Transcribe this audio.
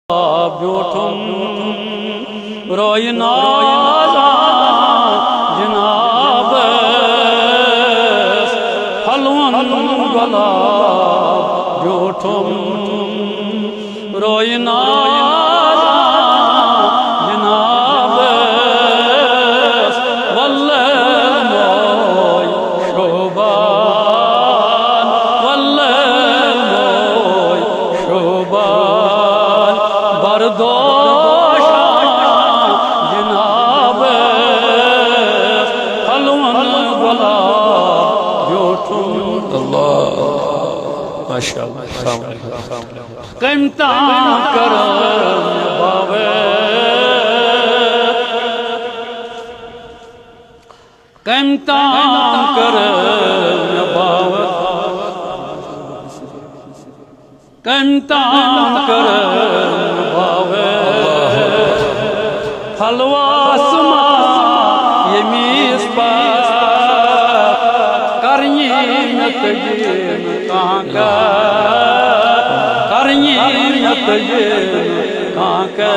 ब्योठुम रोयना जनाब हलवन गला ब्योठुम रोयना जनाब वल्ले मोय शोबान वल्ले मोय शोबान बरदोशा जनाब हलवन गला ब्योठुम अल्लाह माशाअल्लाह कमता कर बावे कमता कर बावे कमता कर बावे हलवासमा यमीस पा करनी मत ये कांका करनी मत ये कांका